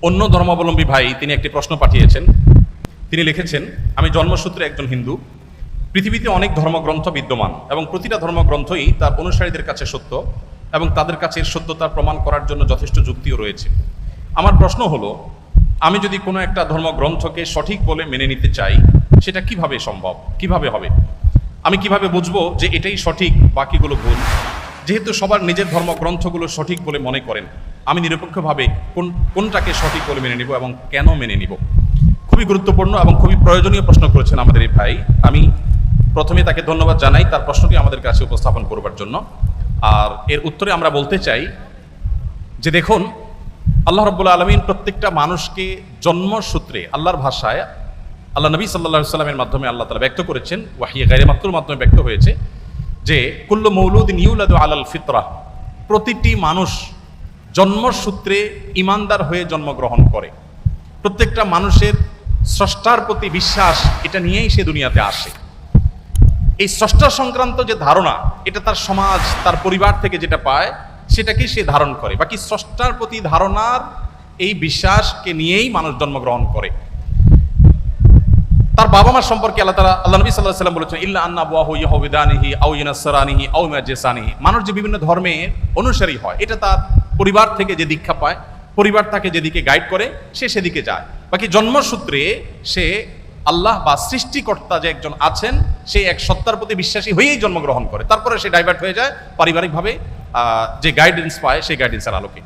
অন্য ধর্মাবলম্বী ভাই তিনি একটি প্রশ্ন পাঠিয়েছেন। তিনি লিখেছেন, আমি জন্মসূত্রে একজন হিন্দু। পৃথিবীতে অনেক ধর্মগ্রন্থ বিদ্যমান এবং প্রতিটা ধর্মগ্রন্থই তার অনুসারীদের কাছে সত্য এবং তাদের কাছে এর সত্যতা প্রমাণ করার জন্য যথেষ্ট যুক্তিও রয়েছে। আমার প্রশ্ন হলো, আমি যদি কোনো একটা ধর্মগ্রন্থকে সঠিক বলে মেনে নিতে চাই, সেটা কিভাবে সম্ভব, কিভাবে হবে? আমি কিভাবে বুঝবো যে এটাই সঠিক, বাকিগুলো ভুল? যেহেতু সবার নিজের ধর্মগ্রন্থগুলো সঠিক বলে মনে করেন, আমি নিরপেক্ষভাবে কোনটাকে সঠিক বলে মেনে নিব এবং কেন মেনে নিব? খুবই গুরুত্বপূর্ণ এবং খুবই প্রয়োজনীয় প্রশ্ন করেছেন আমাদের এই ভাই। আমি প্রথমে তাকে ধন্যবাদ জানাই তার প্রশ্নটি আমাদের কাছে উপস্থাপন করবার জন্য। আর এর উত্তরে আমরা বলতে চাই যে দেখুন, আল্লাহ রাব্বুল আলামিন প্রত্যেকটা মানুষকে জন্মসূত্রে আল্লাহর ভাষায় আল্লাহ নবী সাল্লাল্লাহু আলাইহি ওয়াসাল্লামের মাধ্যমে আল্লাহ তাআলা ব্যক্ত করেছেন, ওয়াহিয়ে গায়রে মাকতুর মাধ্যমে ব্যক্ত হয়েছে যে কুল্লু মৌলুদিন ইউলাদু আলাল ফিতরাহ, প্রতিটি মানুষ জন্মসূত্রে ঈমানদার হয়ে জন্মগ্রহণ করে। প্রত্যেকটা মানুষের স্রষ্টার প্রতি বিশ্বাস, এটা নিয়েই সে দুনিয়াতে আসে। এই স্রষ্টা সংক্রান্ত যে ধারণা, এটা তার সমাজ, তার পরিবার থেকে যেটা পায় সেটাকে সে ধারণ করে। বাকি স্রষ্টার প্রতি ধারণার এই বিশ্বাসকে নিয়েই মানুষ জন্মগ্রহণ করে। তার বাবা মা সম্পর্কে আল্লাহ নবী সাল্লাল্লাহু আলাইহি ওয়াসাল্লাম বলেছেন, ইল্লা আন্না আবওয়াহু ইয়াহুদানিহি আও ইউনাসরানিহি আও মাজিসানিহি। মানুষ যে বিভিন্ন ধর্মের অনুসারী হয়, এটা তার পরিবার থেকে যে দীক্ষা পায়, পরিবার তাকে যেদিকে গাইড করে সে সেদিকে যায়। বাকি জন্মসূত্রে সে আল্লাহ বা সৃষ্টিকর্তা যে একজন আছেন, সে এক সত্তার প্রতি বিশ্বাসী হয়েই জন্মগ্রহণ করে। তারপরে সে ডাইভার্ট হয়ে যায় পারিবারিকভাবে যে গাইডেন্স পায় সেই গাইডেন্সের আলোকে।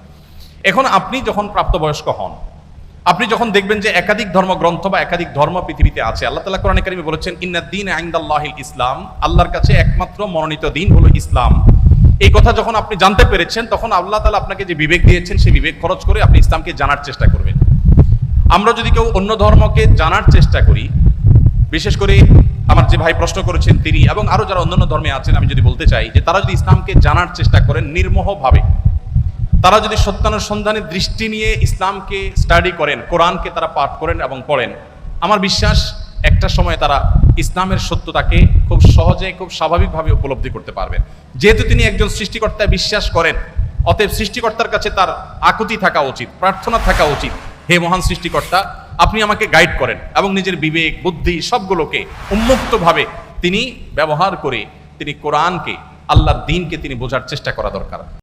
এখন আপনি যখন প্রাপ্তবয়স্ক হন, আপনি যখন দেখবেন যে একাধিক ধর্মগ্রন্থ বা একাধিক ধর্ম পৃথিবীতে আছে, আল্লাহ তাআলা কোরআনে কারিমে বলেছেন, ইন্নাদ দীন ইনদাল্লাহিল ইসলাম, আল্লাহর কাছে একমাত্র মনোনীত দিন হলো ইসলাম। এই কথা যখন আপনি জানতে পেরেছেন, তখন আল্লাহ তাআলা আপনাকে যে বিবেক দিয়েছেন, সেই বিবেক খরচ করে আপনি ইসলামকে জানার চেষ্টা করবেন। আমরা যদি কেউ অন্য ধর্মকে জানার চেষ্টা করি, বিশেষ করে আমার যে ভাই প্রশ্ন করেছেন তিনি এবং আরো যারা অন্যান্য ধর্মে আছেন, আমি যদি বলতে চাই যে তারা যদি ইসলামকে জানার চেষ্টা করেন নির্মোহভাবে, তারা যদি সত্যানুসন্ধানের দৃষ্টি নিয়ে ইসলামকে স্টাডি করেন, কোরআনকে তারা পাঠ করেন এবং পড়েন, আমার বিশ্বাস একটা সময় তারা ইসলামের সত্যতাকে খুব সহজে, খুব স্বাভাবিকভাবে উপলব্ধি করতে পারবেন। যেহেতু তিনি একজন সৃষ্টিকর্তায় বিশ্বাস করেন, অতএব সৃষ্টিকর্তার কাছে তার আকুতি থাকা উচিত, প্রার্থনা থাকা উচিত, হে মহান সৃষ্টিকর্তা, আপনি আমাকে গাইড করেন, এবং নিজের বিবেক, বুদ্ধি সবগুলোকে উন্মুক্তভাবে তিনি ব্যবহার করে তিনি কোরআনকে, আল্লাহর দ্বীনকে তিনি বোঝার চেষ্টা করা দরকার।